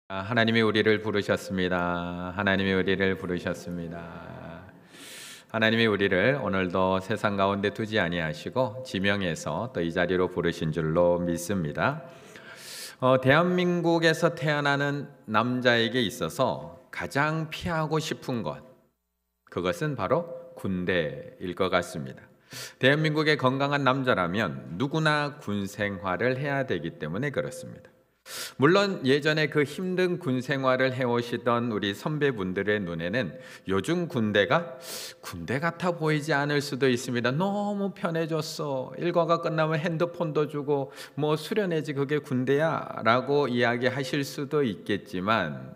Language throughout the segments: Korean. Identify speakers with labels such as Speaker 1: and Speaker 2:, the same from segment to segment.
Speaker 1: 하나님이 우리를 부르셨습니다. 하나님이 우리를 부르셨습니다. 하나님이 우리를 오늘도 세상 가운데 두지 아니하시고 지명해서 또 이 자리로 부르신 줄로 믿습니다. 대한민국에서 태어나는 남자에게 있어서 가장 피하고 싶은 것, 그것은 바로 군대일 것 같습니다. 대한민국의 건강한 남자라면 누구나 군 생활을 해야 되기 때문에 그렇습니다. 물론 예전에 그 힘든 군 생활을 해오시던 우리 선배분들의 눈에는 요즘 군대가 군대 같아 보이지 않을 수도 있습니다. 너무 편해졌어. 일과가 끝나면 핸드폰도 주고 뭐 수련회지 그게 군대야 라고 이야기하실 수도 있겠지만,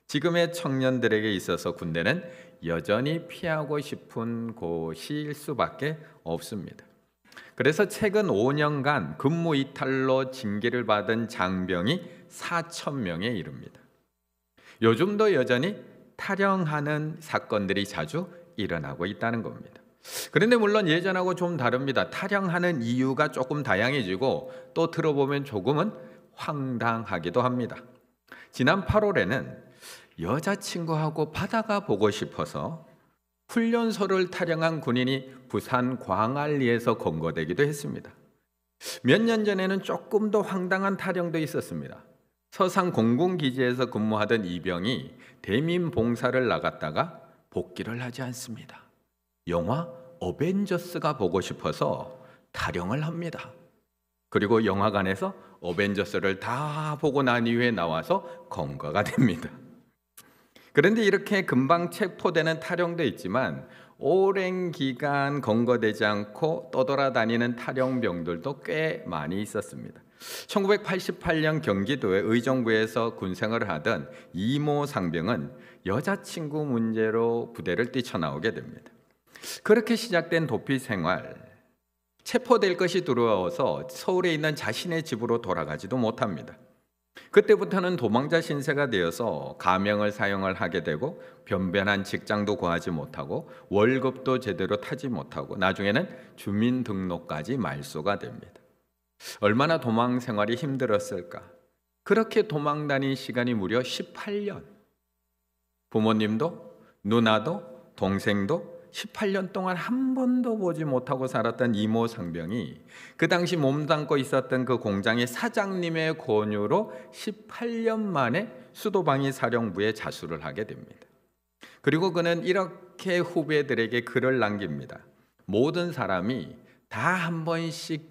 Speaker 1: 지금의 청년들에게 있어서 군대는 여전히 피하고 싶은 곳일 수밖에 없습니다. 그래서 최근 5년간 근무 이탈로 징계를 받은 장병이 4천 명에 이릅니다. 요즘도 여전히 탈영하는 사건들이 자주 일어나고 있다는 겁니다. 그런데 물론 예전하고 좀 다릅니다. 탈영하는 이유가 조금 다양해지고 또 들어보면 조금은 황당하기도 합니다. 지난 8월에는 여자친구하고 바다가 보고 싶어서 훈련소를 탈영한 군인이 부산 광안리에서 검거되기도 했습니다. 몇 년 전에는 조금 더 황당한 탈영도 있었습니다. 서산 공군기지에서 근무하던 이병이 대민 봉사를 나갔다가 복귀를 하지 않습니다. 영화 어벤져스가 보고 싶어서 탈영을 합니다. 그리고 영화관에서 어벤져스를 다 보고 난 이후에 나와서 검거가 됩니다. 그런데 이렇게 금방 체포되는 탈영도 있지만 오랜 기간 검거되지 않고 떠돌아다니는 탈영병들도 꽤 많이 있었습니다. 1988년 경기도의 의정부에서 군생활을 하던 이모 상병은 여자친구 문제로 부대를 뛰쳐나오게 됩니다. 그렇게 시작된 도피 생활, 체포될 것이 두려워서 서울에 있는 자신의 집으로 돌아가지도 못합니다. 그때부터는 도망자 신세가 되어서 가명을 사용을 하게 되고 변변한 직장도 구하지 못하고 월급도 제대로 타지 못하고 나중에는 주민등록까지 말소가 됩니다. 얼마나 도망 생활이 힘들었을까? 그렇게 도망 다닌 시간이 무려 18년. 부모님도 누나도 동생도 18년 동안 한 번도 보지 못하고 살았던 이모 상병이 그 당시 몸담고 있었던 그 공장의 사장님의 권유로 18년 만에 수도방위 사령부에 자수를 하게 됩니다. 그리고 그는 이렇게 후배들에게 글을 남깁니다. 모든 사람이 다 한 번씩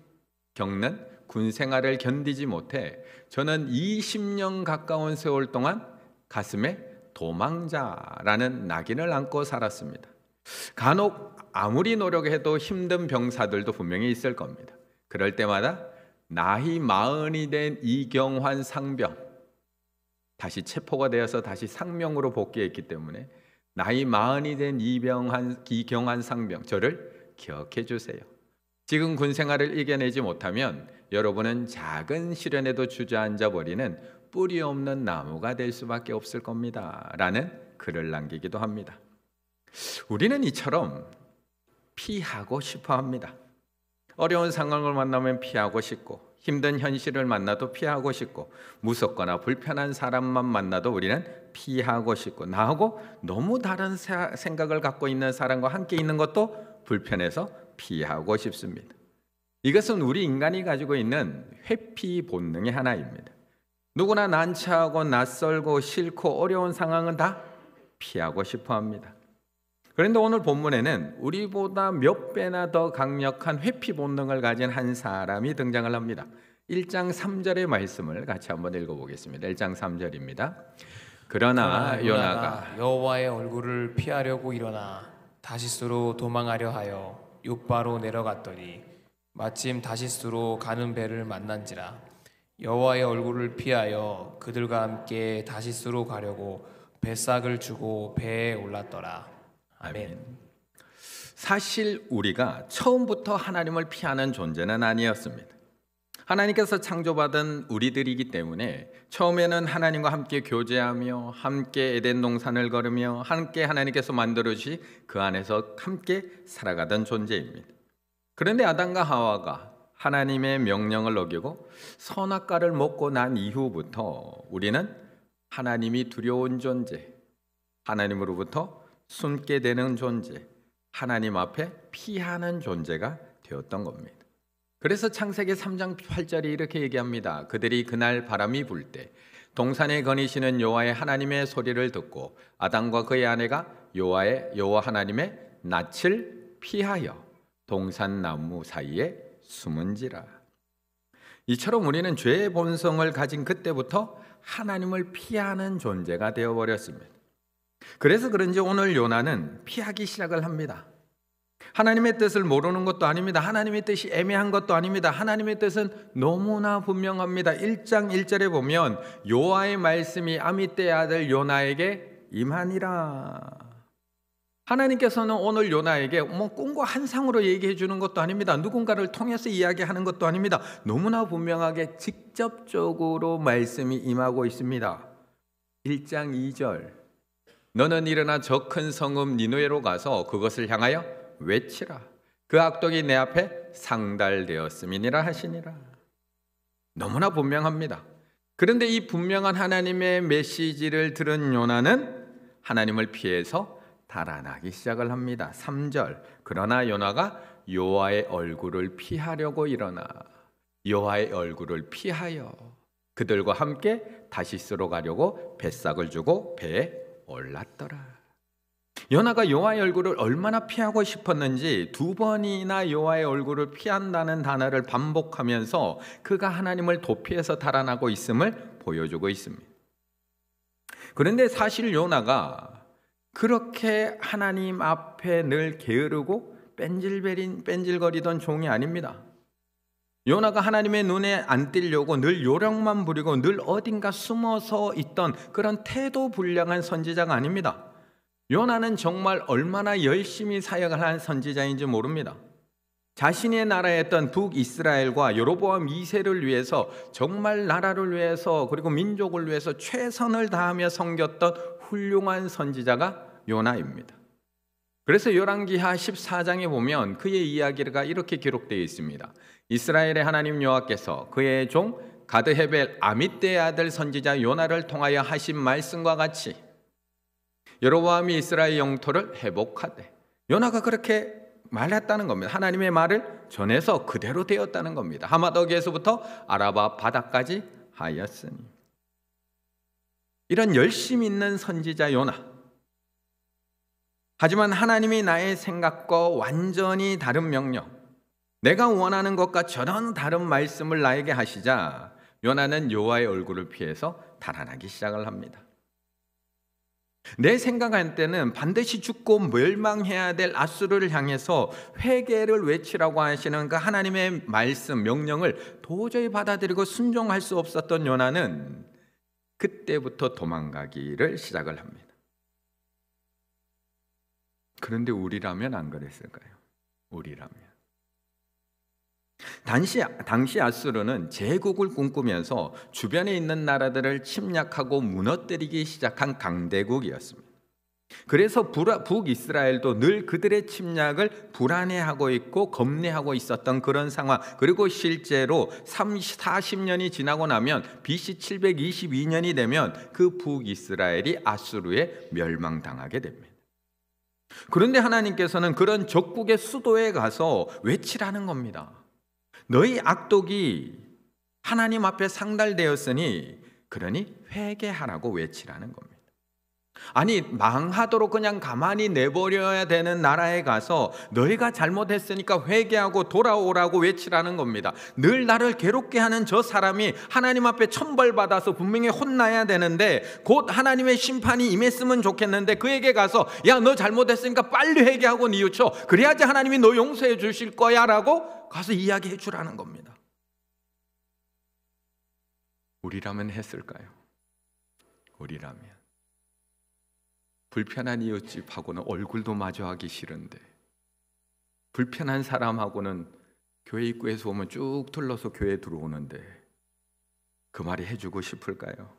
Speaker 1: 겪는 군 생활을 견디지 못해 저는 20년 가까운 세월 동안 가슴에 도망자라는 낙인을 안고 살았습니다. 간혹 아무리 노력해도 힘든 병사들도 분명히 있을 겁니다. 그럴 때마다 나이 40이 된 이경환 상병, 다시 체포가 되어서 다시 상명으로 복귀했기 때문에 나이 40이 된 이경환 상병, 저를 기억해 주세요. 지금 군 생활을 이겨내지 못하면 여러분은 작은 시련에도 주저앉아 버리는 뿌리 없는 나무가 될 수밖에 없을 겁니다. 라는 글을 남기기도 합니다. 우리는 이처럼 피하고 싶어 합니다. 어려운 상황을 만나면 피하고 싶고, 힘든 현실을 만나도 피하고 싶고, 무섭거나 불편한 사람만 만나도 우리는 피하고 싶고, 나하고 너무 다른 생각을 갖고 있는 사람과 함께 있는 것도 불편해서 피하고 싶습니다. 이것은 우리 인간이 가지고 있는 회피 본능의 하나입니다. 누구나 난처하고 낯설고 싫고 어려운 상황은 다 피하고 싶어 합니다. 그런데 오늘 본문에는 우리보다 몇 배나 더 강력한 회피 본능을 가진 한 사람이 등장을 합니다. 1장 3절의 말씀을 같이 한번 읽어보겠습니다. 1장 3절입니다. 그러나 요나가
Speaker 2: 여호와의 얼굴을 피하려고 일어나 다시스로 도망하려 하여 욥바로 내려갔더니 마침 다시스로 가는 배를 만난지라. 여호와의 얼굴을 피하여 그들과 함께 다시스로 가려고 뱃삭을 주고 배에 올랐더라. 아멘.
Speaker 1: 사실 우리가 처음부터 하나님을 피하는 존재는 아니었습니다. 하나님께서 창조받은 우리들이기 때문에 처음에는 하나님과 함께 교제하며 함께 에덴 동산을 걸으며 함께 하나님께서 만들어주시 그 안에서 함께 살아가던 존재입니다. 그런데 아담과 하와가 하나님의 명령을 어기고 선악과를 먹고 난 이후부터 우리는 하나님이 두려운 존재, 하나님으로부터 숨게 되는 존재, 하나님 앞에 피하는 존재가 되었던 겁니다. 그래서 창세기 3장 8절이 이렇게 얘기합니다. 그들이 그날 바람이 불 때 동산에 거니시는 여호와의 하나님의 소리를 듣고 아담과 그의 아내가 여호와 하나님의 낯을 피하여 동산 나무 사이에 숨은지라. 이처럼 우리는 죄의 본성을 가진 그때부터 하나님을 피하는 존재가 되어버렸습니다. 그래서 그런지 오늘 요나는 피하기 시작을 합니다. 하나님의 뜻을 모르는 것도 아닙니다. 하나님의 뜻이 애매한 것도 아닙니다. 하나님의 뜻은 너무나 분명합니다. 1장 1절에 보면 여호와의 말씀이 아미떼의 아들 요나에게 임하니라. 하나님께서는 오늘 요나에게 꿈과 환상으로 얘기해 주는 것도 아닙니다. 누군가를 통해서 이야기하는 것도 아닙니다. 너무나 분명하게 직접적으로 말씀이 임하고 있습니다. 1장 2절, 너는 일어나 저 큰 성읍 니느웨로 가서 그것을 향하여 외치라. 그 악독이 내 앞에 상달되었음이니라 하시니라. 너무나 분명합니다. 그런데 이 분명한 하나님의 메시지를 들은 요나는 하나님을 피해서 달아나기 시작을 합니다. 3절, 그러나 요나가 여호와의 얼굴을 피하려고 일어나 여호와의 얼굴을 피하여 그들과 함께 다시스로 가려고 뱃삭을 주고 배에 올랐더라. 요나가 여호와의 얼굴을 얼마나 피하고 싶었는지 2번이나 여호와의 얼굴을 피한다는 단어를 반복하면서 그가 하나님을 도피해서 달아나고 있음을 보여주고 있습니다. 그런데 사실 요나가 그렇게 하나님 앞에 늘 게으르고 뺀질거리던 종이 아닙니다. 요나가 하나님의 눈에 안 띄려고 늘 요령만 부리고 늘 어딘가 숨어서 있던 그런 태도 불량한 선지자가 아닙니다. 요나는 정말 얼마나 열심히 사역을 한 선지자인지 모릅니다. 자신의 나라였던 북이스라엘과 여로보암 2세를 위해서 정말 나라를 위해서 그리고 민족을 위해서 최선을 다하며 섬겼던 훌륭한 선지자가 요나입니다. 그래서 열왕기하 14장에 보면 그의 이야기가 이렇게 기록되어 있습니다. 이스라엘의 하나님 여호와께서 그의 종 가드헤벨 아미떼의 아들 선지자 요나를 통하여 하신 말씀과 같이 여로보암이 이스라엘 영토를 회복하되, 요나가 그렇게 말했다는 겁니다. 하나님의 말을 전해서 그대로 되었다는 겁니다. 하마더기에서부터 아라바 바다까지 하였으니. 이런 열심 있는 선지자 요나, 하지만 하나님이 나의 생각과 완전히 다른 명령, 내가 원하는 것과 전혀 다른 말씀을 나에게 하시자 요나는 여호와의 얼굴을 피해서 달아나기 시작을 합니다. 내 생각할 때는 반드시 죽고 멸망해야 될 아수르를 향해서 회개를 외치라고 하시는 그 하나님의 말씀, 명령을 도저히 받아들이고 순종할 수 없었던 요나는 그때부터 도망가기를 시작을 합니다. 그런데 우리라면 안 그랬을까요? 우리라면. 당시 아수르는 제국을 꿈꾸면서 주변에 있는 나라들을 침략하고 무너뜨리기 시작한 강대국이었습니다. 그래서 북이스라엘도 늘 그들의 침략을 불안해하고 있고 겁내하고 있었던 그런 상황, 그리고 실제로 40년이 지나고 나면 BC 722년이 되면 그 북이스라엘이 아수르에 멸망당하게 됩니다. 그런데 하나님께서는 그런 적국의 수도에 가서 외치라는 겁니다. 너희 악독이 하나님 앞에 상달되었으니 그러니 회개하라고 외치라는 겁니다. 아니, 망하도록 그냥 가만히 내버려야 되는 나라에 가서 너희가 잘못했으니까 회개하고 돌아오라고 외치라는 겁니다. 늘 나를 괴롭게 하는 저 사람이 하나님 앞에 천벌받아서 분명히 혼나야 되는데 곧 하나님의 심판이 임했으면 좋겠는데 그에게 가서 야, 너 잘못했으니까 빨리 회개하고 뉘우쳐, 그래야지 하나님이 너 용서해 주실 거야 라고 가서 이야기해 주라는 겁니다. 우리라면 했을까요? 우리라면 불편한 이웃집하고는 얼굴도 마주하기 싫은데, 불편한 사람하고는 교회 입구에서 오면 쭉 둘러서 교회에 들어오는데 그 말이 해주고 싶을까요?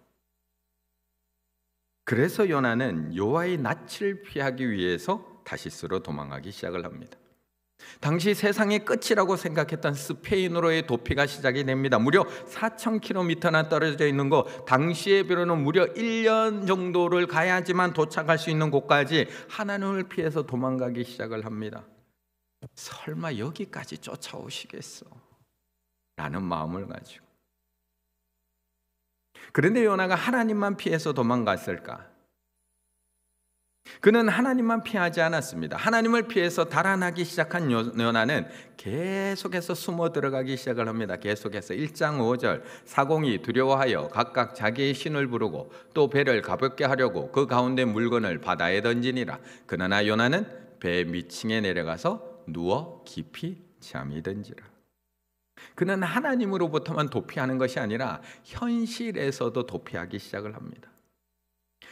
Speaker 1: 그래서 요나는 여호와의 낯을 피하기 위해서 다시스로 도망가기 시작을 합니다. 당시 세상의 끝이라고 생각했던 스페인으로의 도피가 시작이 됩니다. 무려 4,000km나 떨어져 있는 곳, 당시에 비로는 무려 1년 정도를 가야지만 도착할 수 있는 곳까지 하나님을 피해서 도망가기 시작을 합니다. 설마 여기까지 쫓아오시겠어? 라는 마음을 가지고. 그런데 요나가 하나님만 피해서 도망갔을까? 그는 하나님만 피하지 않았습니다. 하나님을 피해서 달아나기 시작한 요나는 계속해서 숨어 들어가기 시작을 합니다. 계속해서 1장 5절 사공이 두려워하여 각각 자기의 신을 부르고 또 배를 가볍게 하려고 그 가운데 물건을 바다에 던지니라. 그러나 요나는 배 밑층에 내려가서 누워 깊이 잠이 든지라. 그는 하나님으로부터만 도피하는 것이 아니라 현실에서도 도피하기 시작을 합니다.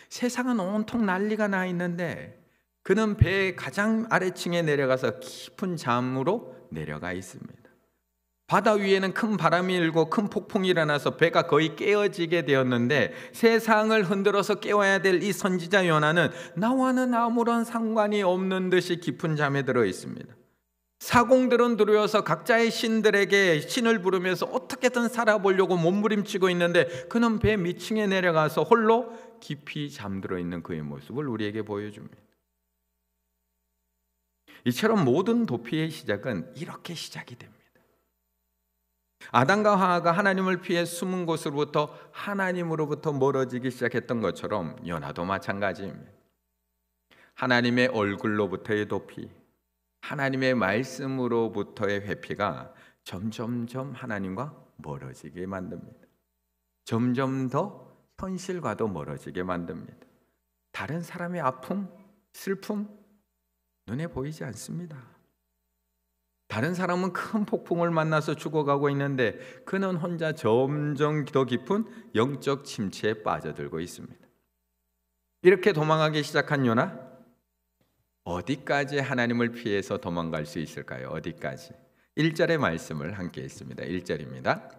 Speaker 1: 세상은 온통 난리가 나 있는데 그는 배의 가장 아래층에 내려가서 깊은 잠으로 내려가 있습니다. 바다 위에는 큰 바람이 일고 큰 폭풍이 일어나서 배가 거의 깨어지게 되었는데 세상을 흔들어서 깨워야 될 이 선지자 요나는 나와는 아무런 상관이 없는 듯이 깊은 잠에 들어 있습니다. 사공들은 두려워서 각자의 신들에게 신을 부르면서 어떻게든 살아보려고 몸부림치고 있는데 그는 배 밑층에 내려가서 홀로 깊이 잠들어 있는 그의 모습을 우리에게 보여줍니다. 이처럼 모든 도피의 시작은 이렇게 시작이 됩니다. 아담과 하와가 하나님을 피해 숨은 곳으로부터 하나님으로부터 멀어지기 시작했던 것처럼 요나도 마찬가지입니다. 하나님의 얼굴로부터의 도피, 하나님의 말씀으로부터의 회피가 점점점 하나님과 멀어지게 만듭니다. 점점 더 현실과도 멀어지게 만듭니다. 다른 사람의 아픔, 슬픔 눈에 보이지 않습니다. 다른 사람은 큰 폭풍을 만나서 죽어가고 있는데 그는 혼자 점점 더 깊은 영적 침체에 빠져들고 있습니다. 이렇게 도망가기 시작한 요나, 어디까지 하나님을 피해서 도망갈 수 있을까요? 어디까지? 1절의 말씀을 함께 읽습니다. 1절입니다.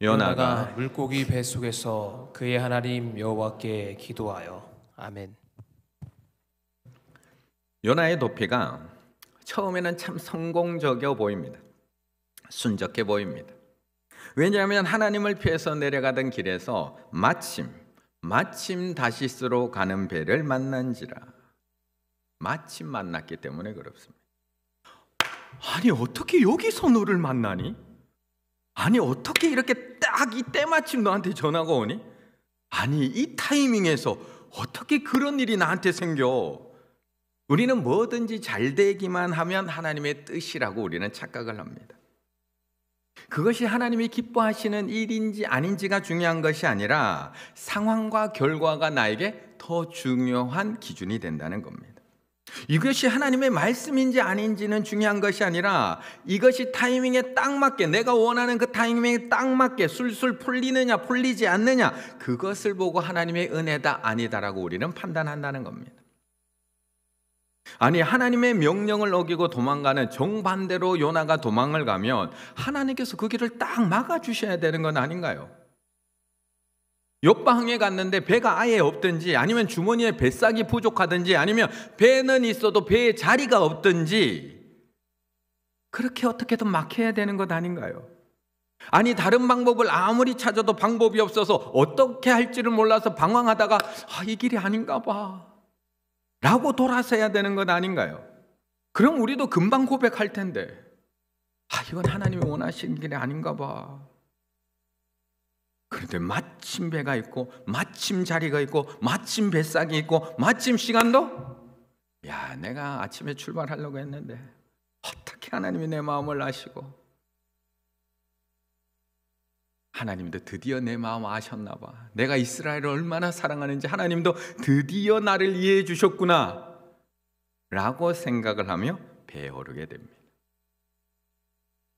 Speaker 2: 요나가 물고기 뱃속에서 그의 하나님 여호와께 기도하여. 아멘.
Speaker 1: 요나의 도피가 처음에는 참 성공적이어 보입니다. 순적해 보입니다. 왜냐하면 하나님을 피해서 내려가던 길에서 마침 다시스로 가는 배를 만난지라. 마침 만났기 때문에 그렇습니다. 아니 어떻게 여기서 너를 만나니? 아니 어떻게 이렇게 딱 이 때마침 너한테 전화가 오니? 아니 이 타이밍에서 어떻게 그런 일이 나한테 생겨? 우리는 뭐든지 잘 되기만 하면 하나님의 뜻이라고 우리는 착각을 합니다. 그것이 하나님이 기뻐하시는 일인지 아닌지가 중요한 것이 아니라 상황과 결과가 나에게 더 중요한 기준이 된다는 겁니다. 이것이 하나님의 말씀인지 아닌지는 중요한 것이 아니라 이것이 타이밍에 딱 맞게, 내가 원하는 그 타이밍에 딱 맞게 술술 풀리느냐 풀리지 않느냐, 그것을 보고 하나님의 은혜다 아니다라고 우리는 판단한다는 겁니다. 아니 하나님의 명령을 어기고 도망가는 정반대로 요나가 도망을 가면 하나님께서 그 길을 딱 막아주셔야 되는 건 아닌가요? 옆방에 갔는데 배가 아예 없든지 아니면 주머니에 뱃삭이 부족하든지 아니면 배는 있어도 배에 자리가 없든지 그렇게 어떻게든 막혀야 되는 것 아닌가요? 아니 다른 방법을 아무리 찾아도 방법이 없어서 어떻게 할지를 몰라서 방황하다가 이 길이 아닌가 봐 라고 돌아서야 되는 것 아닌가요? 그럼 우리도 금방 고백할 텐데 이건 하나님이 원하시는 길이 아닌가 봐. 그런데 마침 배가 있고 마침 자리가 있고 마침 뱃삭이 있고 마침 시간도 내가 아침에 출발하려고 했는데 어떻게 하나님이 내 마음을 아시고 하나님도 드디어 내 마음 아셨나 봐. 내가 이스라엘을 얼마나 사랑하는지 하나님도 드디어 나를 이해해 주셨구나 라고 생각을 하며 배에 오르게 됩니다.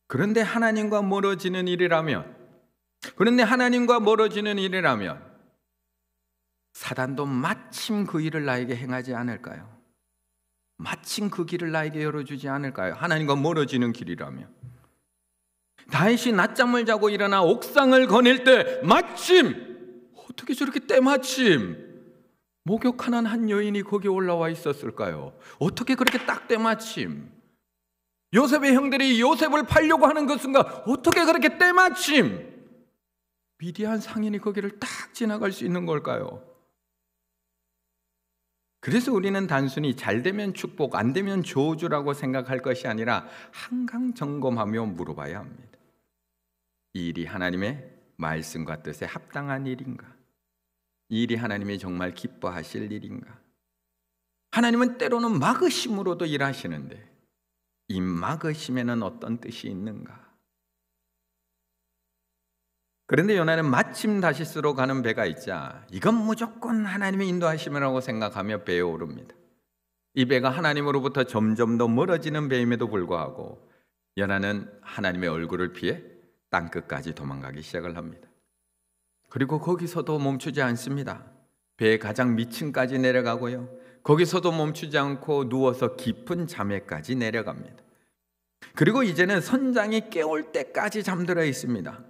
Speaker 1: 그런데 하나님과 멀어지는 일이라면 사단도 마침 그 일을 나에게 행하지 않을까요? 마침 그 길을 나에게 열어주지 않을까요? 하나님과 멀어지는 길이라면. 다윗이 낮잠을 자고 일어나 옥상을 거닐 때 마침, 어떻게 저렇게 때마침 목욕하는 한 여인이 거기에 올라와 있었을까요? 어떻게 그렇게 딱 때마침 요셉의 형들이 요셉을 팔려고 하는 그 순간 어떻게 그렇게 때마침 미디안 상인이 거기를 딱 지나갈 수 있는 걸까요? 그래서 우리는 단순히 잘 되면 축복, 안 되면 저주라고 생각할 것이 아니라 항상 점검하며 물어봐야 합니다. 이 일이 하나님의 말씀과 뜻에 합당한 일인가? 이 일이 하나님이 정말 기뻐하실 일인가? 하나님은 때로는 막으심으로도 일하시는데 이 막으심에는 어떤 뜻이 있는가? 그런데 요나는 마침 다시스로 가는 배가 있자 이건 무조건 하나님의 인도하심이라고 생각하며 배에 오릅니다. 이 배가 하나님으로부터 점점 더 멀어지는 배임에도 불구하고 요나는 하나님의 얼굴을 피해 땅끝까지 도망가기 시작을 합니다. 그리고 거기서도 멈추지 않습니다. 배의 가장 밑층까지 내려가고요, 거기서도 멈추지 않고 누워서 깊은 잠에까지 내려갑니다. 그리고 이제는 선장이 깨울 때까지 잠들어 있습니다.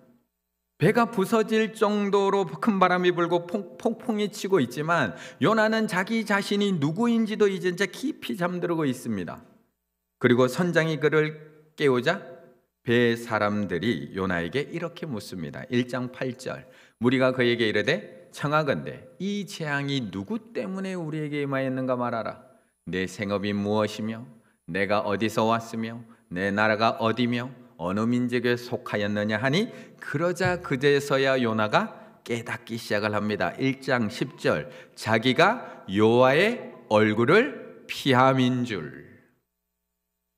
Speaker 1: 배가 부서질 정도로 큰 바람이 불고 폭풍이 치고 있지만 요나는 자기 자신이 누구인지도 이제 깊이 잠들고 있습니다. 그리고 선장이 그를 깨우자 배 사람들이 요나에게 이렇게 묻습니다. 1장 8절, 무리가 그에게 이르되 청하건대 이 재앙이 누구 때문에 우리에게 임하였는가 말하라. 내 생업이 무엇이며 내가 어디서 왔으며 내 나라가 어디며 어느 민족에 속하였느냐 하니, 그러자 그제서야 요나가 깨닫기 시작을 합니다. 1장 10절, 자기가 여호와의 얼굴을 피함인 줄.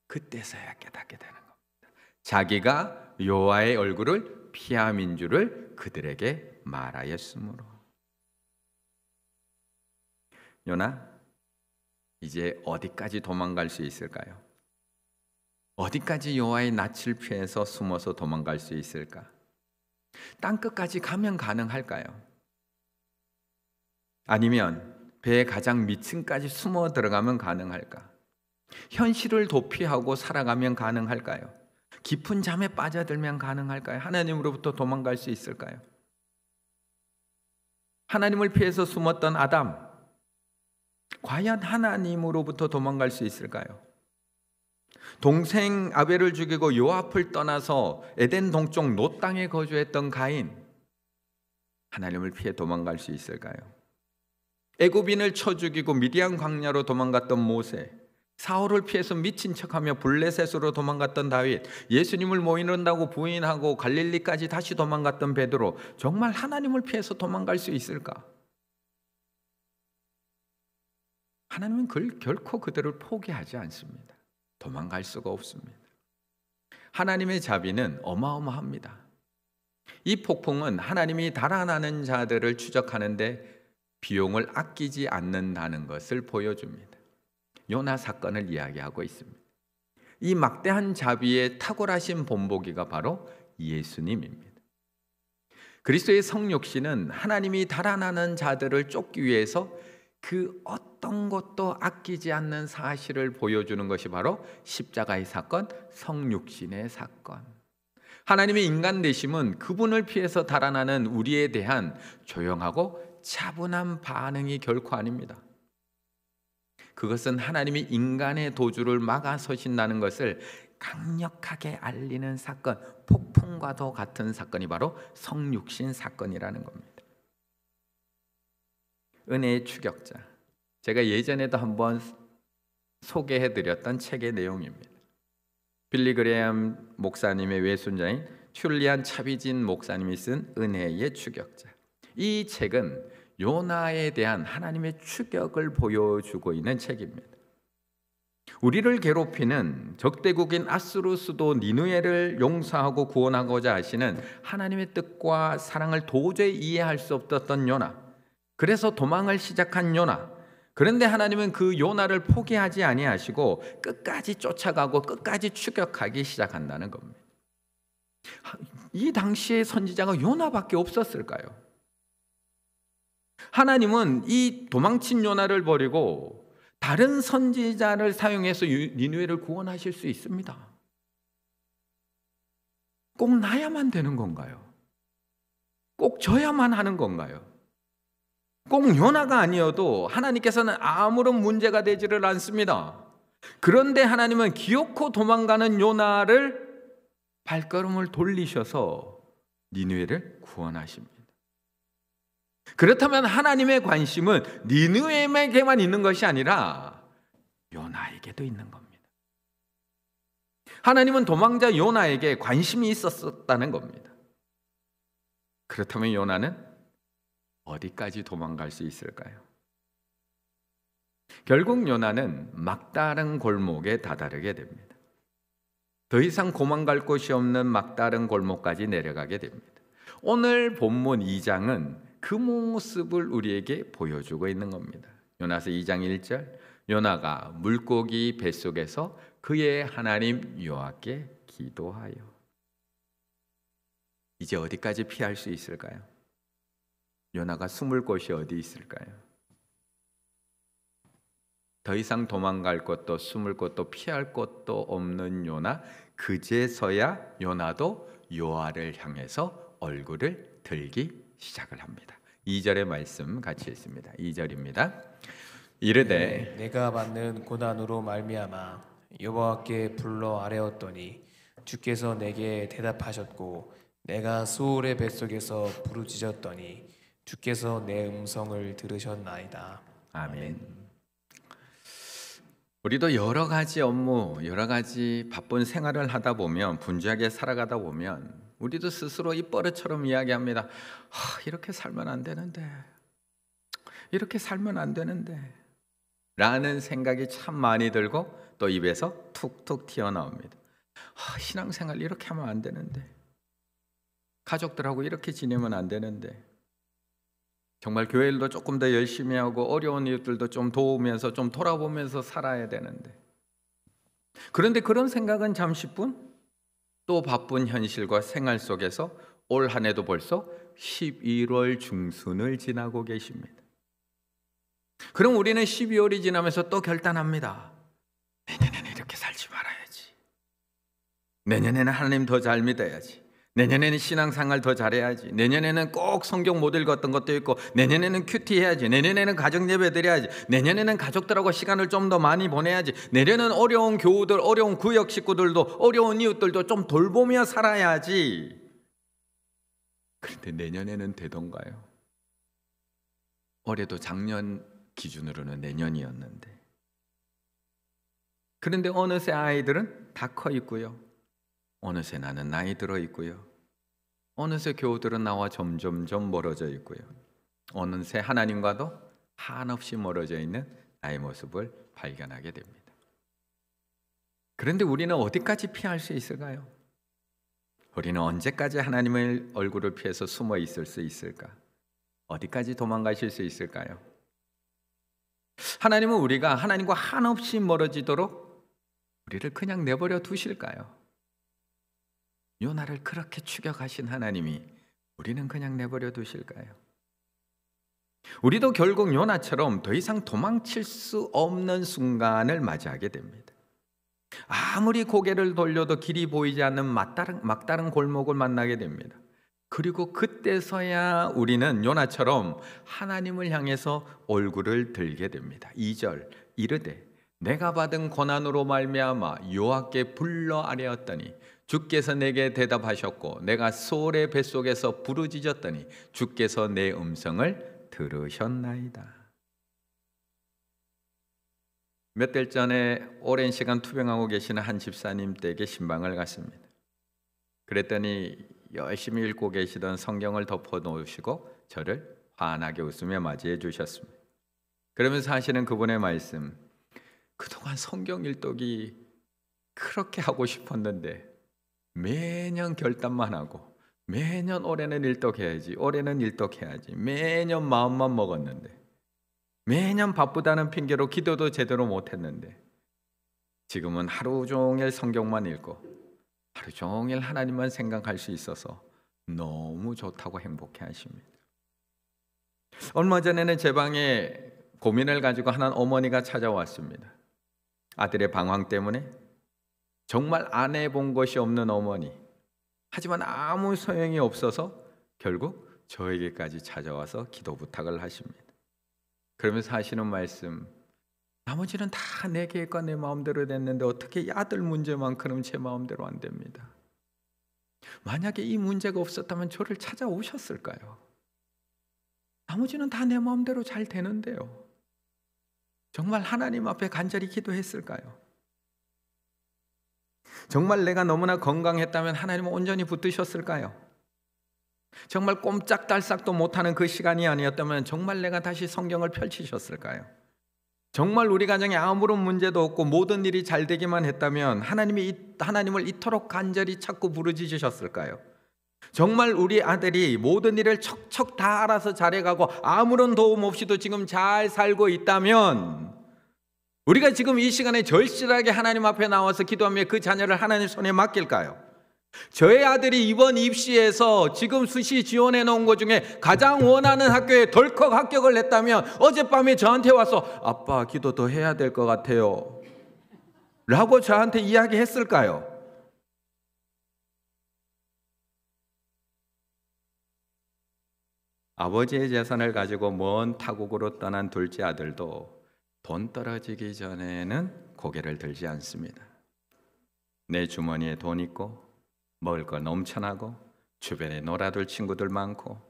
Speaker 1: 그때서야 깨닫게 되는 겁니다. 자기가 여호와의 얼굴을 피함인 줄을 그들에게 말하였으므로. 요나, 이제 어디까지 도망갈 수 있을까요? 어디까지 여호와의 낯을 피해서 숨어서 도망갈 수 있을까? 땅끝까지 가면 가능할까요? 아니면 배의 가장 밑층까지 숨어 들어가면 가능할까? 현실을 도피하고 살아가면 가능할까요? 깊은 잠에 빠져들면 가능할까요? 하나님으로부터 도망갈 수 있을까요? 하나님을 피해서 숨었던 아담, 과연 하나님으로부터 도망갈 수 있을까요? 동생 아벨을 죽이고 요압을 떠나서 에덴 동쪽 노 땅에 거주했던 가인, 하나님을 피해 도망갈 수 있을까요? 애굽인을 쳐 죽이고 미디안 광야로 도망갔던 모세, 사울을 피해서 미친 척하며 블레셋으로 도망갔던 다윗, 예수님을 모인다고 부인하고 갈릴리까지 다시 도망갔던 베드로, 정말 하나님을 피해서 도망갈 수 있을까? 하나님은 결코 그들을 포기하지 않습니다. 도망갈 수가 없습니다. 하나님의 자비는 어마어마합니다. 이 폭풍은 하나님이 달아나는 자들을 추적하는데 비용을 아끼지 않는다는 것을 보여줍니다. 요나 사건을 이야기하고 있습니다. 이 막대한 자비의 탁월하신 본보기가 바로 예수님입니다. 그리스도의 성육신은 하나님이 달아나는 자들을 쫓기 위해서 그 어떤 것도 아끼지 않는 사실을 보여주는 것이 바로 십자가의 사건, 성육신의 사건. 하나님의 인간 되심은 그분을 피해서 달아나는 우리에 대한 조용하고 차분한 반응이 결코 아닙니다. 그것은 하나님이 인간의 도주를 막아서신다는 것을 강력하게 알리는 사건, 폭풍과도 같은 사건이 바로 성육신 사건이라는 겁니다. 은혜의 추격자, 제가 예전에도 한번 소개해드렸던 책의 내용입니다. 빌리 그레이엄 목사님의 외손자인 튤리안 차비진 목사님이 쓴 은혜의 추격자. 이 책은 요나에 대한 하나님의 추격을 보여주고 있는 책입니다. 우리를 괴롭히는 적대국인 아수르 수도 니느웨를 용서하고 구원하고자 하시는 하나님의 뜻과 사랑을 도저히 이해할 수 없었던 요나, 그래서 도망을 시작한 요나. 그런데 하나님은 그 요나를 포기하지 아니하시고 끝까지 쫓아가고 끝까지 추격하기 시작한다는 겁니다. 이 당시의 선지자가 요나밖에 없었을까요? 하나님은 이 도망친 요나를 버리고 다른 선지자를 사용해서 니느웨를 구원하실 수 있습니다. 꼭 나야만 되는 건가요? 꼭 져야만 하는 건가요? 꼭 요나가 아니어도 하나님께서는 아무런 문제가 되지를 않습니다. 그런데 하나님은 기어코 도망가는 요나를 발걸음을 돌리셔서 니느웨를 구원하십니다. 그렇다면 하나님의 관심은 니느웨에게만 있는 것이 아니라 요나에게도 있는 겁니다. 하나님은 도망자 요나에게 관심이 있었다는 겁니다. 그렇다면 요나는 어디까지 도망갈 수 있을까요? 결국 요나는 막다른 골목에 다다르게 됩니다. 더 이상 도망갈 곳이 없는 막다른 골목까지 내려가게 됩니다. 오늘 본문 2장은 그 모습을 우리에게 보여주고 있는 겁니다. 요나서 2장 1절, 요나가 물고기 뱃속에서 그의 하나님 여호와께 기도하여. 이제 어디까지 피할 수 있을까요? 요나가 숨을 곳이 어디 있을까요? 더 이상 도망갈 곳도 숨을 곳도 피할 곳도 없는 요나, 그제서야 요나도 여호와를 향해서 얼굴을 들기 시작을 합니다. 2절의 말씀 같이 읽습니다. 2절입니다. 이르되
Speaker 2: 내가 받는 고난으로 말미암아 여호와께 불러 아뢰었더니 주께서 내게 대답하셨고 내가 수올의 뱃속에서 부르짖었더니 주께서 내 음성을 들으셨나이다.
Speaker 1: 아멘. 우리도 여러 가지 업무, 여러 가지 바쁜 생활을 하다 보면, 분주하게 살아가다 보면 우리도 스스로 입버릇처럼 이야기합니다. 이렇게 살면 안 되는데, 이렇게 살면 안 되는데 라는 생각이 참 많이 들고 또 입에서 툭툭 튀어나옵니다. 신앙생활 이렇게 하면 안 되는데, 가족들하고 이렇게 지내면 안 되는데, 정말 교회일도 조금 더 열심히 하고 어려운 이웃들도 좀 도우면서 좀 돌아보면서 살아야 되는데, 그런데 그런 생각은 잠시뿐, 또 바쁜 현실과 생활 속에서 올 한 해도 벌써 11월 중순을 지나고 계십니다. 그럼 우리는 12월이 지나면서 또 결단합니다. 내년에는 이렇게 살지 말아야지. 내년에는 하나님 더 잘 믿어야지. 내년에는 신앙생활 더 잘해야지. 내년에는 꼭 성경 못 읽었던 것도 있고, 내년에는 큐티 해야지. 내년에는 가정 예배 드려야지. 내년에는 가족들하고 시간을 좀 더 많이 보내야지. 내년에는 어려운 교우들, 어려운 구역 식구들도, 어려운 이웃들도 좀 돌보며 살아야지. 그런데 내년에는 되던가요? 올해도 작년 기준으로는 내년이었는데, 그런데 어느새 아이들은 다 커 있고요, 어느새 나는 나이 들어 있고요, 어느새 교우들은 나와 점점점 멀어져 있고요, 어느새 하나님과도 한없이 멀어져 있는 나의 모습을 발견하게 됩니다. 그런데 우리는 어디까지 피할 수 있을까요? 우리는 언제까지 하나님의 얼굴을 피해서 숨어 있을 수 있을까? 어디까지 도망가실 수 있을까요? 하나님은 우리가 하나님과 한없이 멀어지도록 우리를 그냥 내버려 두실까요? 요나를 그렇게 추격하신 하나님이 우리는 그냥 내버려 두실까요? 우리도 결국 요나처럼 더 이상 도망칠 수 없는 순간을 맞이하게 됩니다. 아무리 고개를 돌려도 길이 보이지 않는 막다른 골목을 만나게 됩니다. 그리고 그때서야 우리는 요나처럼 하나님을 향해서 얼굴을 들게 됩니다. 2절, 이르되 내가 받은 고난으로 말미암아 여호와께 불러 아뢰었더니 주께서 내게 대답하셨고 내가 수올의 뱃속에서 부르짖었더니 주께서 내 음성을 들으셨나이다. 몇 달 전에 오랜 시간 투병하고 계시는 한 집사님 댁에 신방을 갔습니다. 그랬더니 열심히 읽고 계시던 성경을 덮어놓으시고 저를 환하게 웃으며 맞이해 주셨습니다. 그러면서 하시는 그분의 말씀, 그동안 성경 일독이 그렇게 하고 싶었는데 매년 결단만 하고 매년 올해는 일독해야지, 올해는 일독해야지, 매년 마음만 먹었는데, 매년 바쁘다는 핑계로 기도도 제대로 못했는데, 지금은 하루 종일 성경만 읽고 하루 종일 하나님만 생각할 수 있어서 너무 좋다고 행복해 하십니다. 얼마 전에는 제 방에 고민을 가지고 한 어머니가 찾아왔습니다. 아들의 방황 때문에 정말 안 해본 것이 없는 어머니, 하지만 아무 소용이 없어서 결국 저에게까지 찾아와서 기도 부탁을 하십니다. 그러면서 하시는 말씀, 나머지는 다 내 계획과 내 마음대로 됐는데 어떻게 이 아들 문제만큼은 제 마음대로 안 됩니다. 만약에 이 문제가 없었다면 저를 찾아오셨을까요? 나머지는 다 내 마음대로 잘 되는데요. 정말 하나님 앞에 간절히 기도했을까요? 정말 내가 너무나 건강했다면 하나님은 온전히 붙드셨을까요? 정말 꼼짝달싹도 못하는 그 시간이 아니었다면 정말 내가 다시 성경을 펼치셨을까요? 정말 우리 가정에 아무런 문제도 없고 모든 일이 잘 되기만 했다면 하나님을 이토록 간절히 찾고 부르짖으셨을까요? 정말 우리 아들이 모든 일을 척척 다 알아서 잘해가고 아무런 도움 없이도 지금 잘 살고 있다면 우리가 지금 이 시간에 절실하게 하나님 앞에 나와서 기도하며 그 자녀를 하나님 손에 맡길까요? 저의 아들이 이번 입시에서 지금 수시 지원해 놓은 것 중에 가장 원하는 학교에 덜컥 합격을 했다면 어젯밤에 저한테 와서 아빠 기도 더 해야 될 것 같아요 라고 저한테 이야기했을까요? 아버지의 재산을 가지고 먼 타국으로 떠난 둘째 아들도 돈 떨어지기 전에는 고개를 들지 않습니다. 내 주머니에 돈 있고 먹을 거 넘쳐나고 주변에 놀아둘 친구들 많고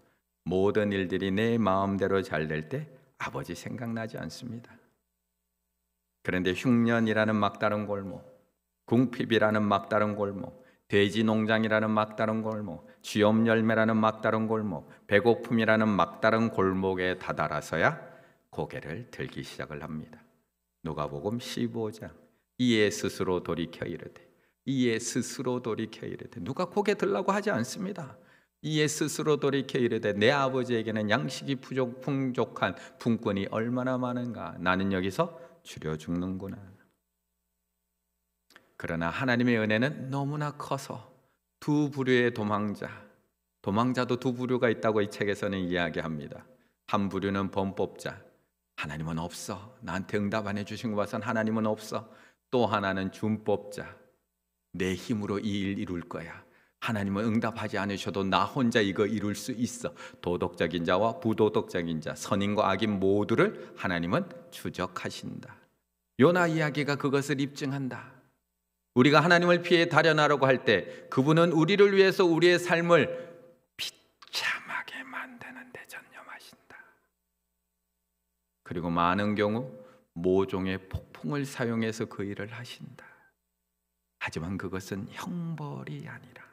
Speaker 1: 모든 일들이 내 마음대로 잘 될 때 아버지 생각나지 않습니다. 그런데 흉년이라는 막다른 골목, 궁핍이라는 막다른 골목, 돼지 농장이라는 막다른 골목, 쥐엄 열매라는 막다른 골목, 배고픔이라는 막다른 골목에 다다라서야 고개를 들기 시작을 합니다. 누가복음 15장 이에 스스로 돌이켜 이르되 이에 스스로 돌이켜 이르되 누가 고개 들라고 하지 않습니다. 이에 스스로 돌이켜 이르되 내 아버지에게는 양식이 풍족한 품꾼이 얼마나 많은가 나는 여기서 줄여 죽는구나. 그러나 하나님의 은혜는 너무나 커서 두 부류의 도망자도 두 부류가 있다고 이 책에서는 이야기합니다. 한 부류는 범법자, 하나님은 없어, 나한테 응답 안 해주신 거 봐선 하나님은 없어. 또 하나는 준법자, 내 힘으로 이 일 이룰 거야, 하나님은 응답하지 않으셔도 나 혼자 이거 이룰 수 있어. 도덕적인 자와 부도덕적인 자, 선인과 악인 모두를 하나님은 추적하신다. 요나 이야기가 그것을 입증한다. 우리가 하나님을 피해 달려나려고 할 때 그분은 우리를 위해서 우리의 삶을 비참하게 만드는 데 전념하신다. 그리고 많은 경우 모종의 폭풍을 사용해서 그 일을 하신다. 하지만 그것은 형벌이 아니라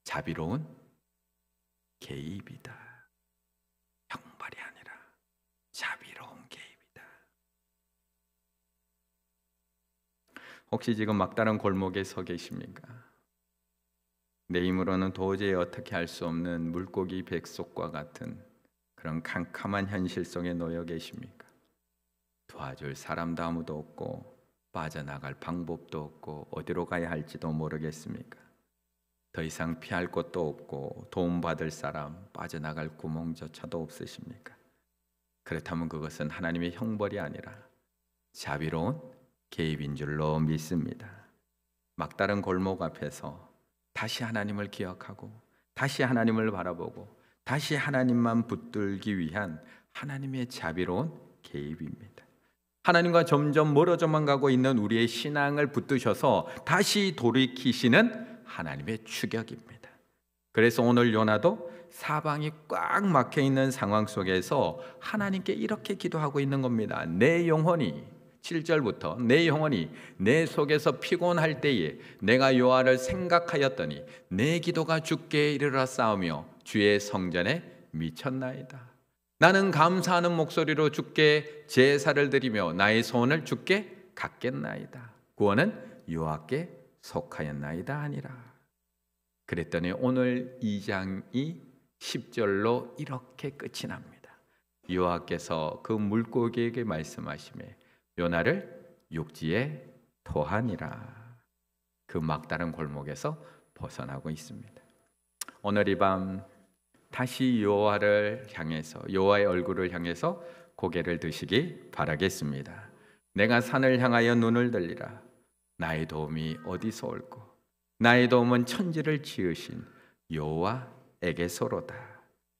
Speaker 1: 자비로운 개입이다. 형벌이 아니라 자비로운 개입이다. 혹시 지금 막다른 골목에 서 계십니까? 내 힘으로는 도저히 어떻게 할 수 없는 물고기 백속과 같은 그런 캄캄한 현실 속에 놓여 계십니까? 도와줄 사람도 아무도 없고 빠져나갈 방법도 없고 어디로 가야 할지도 모르겠습니까? 더 이상 피할 곳도 없고 도움받을 사람, 빠져나갈 구멍조차도 없으십니까? 그렇다면 그것은 하나님의 형벌이 아니라 자비로운 개입인 줄로 믿습니다. 막다른 골목 앞에서 다시 하나님을 기억하고 다시 하나님을 바라보고 다시 하나님만 붙들기 위한 하나님의 자비로운 개입입니다. 하나님과 점점 멀어져만 가고 있는 우리의 신앙을 붙드셔서 다시 돌이키시는 하나님의 추격입니다. 그래서 오늘 요나도 사방이 꽉 막혀 있는 상황 속에서 하나님께 이렇게 기도하고 있는 겁니다. 내 영혼이 7절부터 내 영혼이 내 속에서 피곤할 때에 내가 여호와를 생각하였더니 내 기도가 주께 이르러 싸우며 주의 성전에 미쳤나이다. 나는 감사하는 목소리로 주께 제사를 드리며 나의 소원을 주께 갖겠나이다. 구원은 여호와께 속하였나이다 하니라. 그랬더니 오늘 2장이 10절로 이렇게 끝이 납니다. 여호와께서 그 물고기에게 말씀하시매 요나를 육지에 토하니라. 그 막다른 골목에서 벗어나고 있습니다. 오늘 이 밤 다시 여호와를 향해서 여호와의 얼굴을 향해서 고개를 드시기 바라겠습니다. 내가 산을 향하여 눈을 들리라. 나의 도움이 어디서 올고 나의 도움은 천지를 지으신 여호와에게서로다.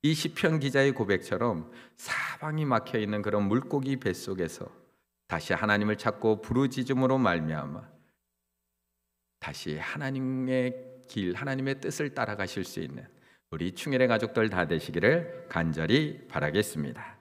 Speaker 1: 이 시편 기자의 고백처럼 사방이 막혀 있는 그런 물고기 뱃속에서 다시 하나님을 찾고 부르짖음으로 말미암아 다시 하나님의 길, 하나님의 뜻을 따라가실 수 있는 우리 충일의 가족들 다 되시기를 간절히 바라겠습니다.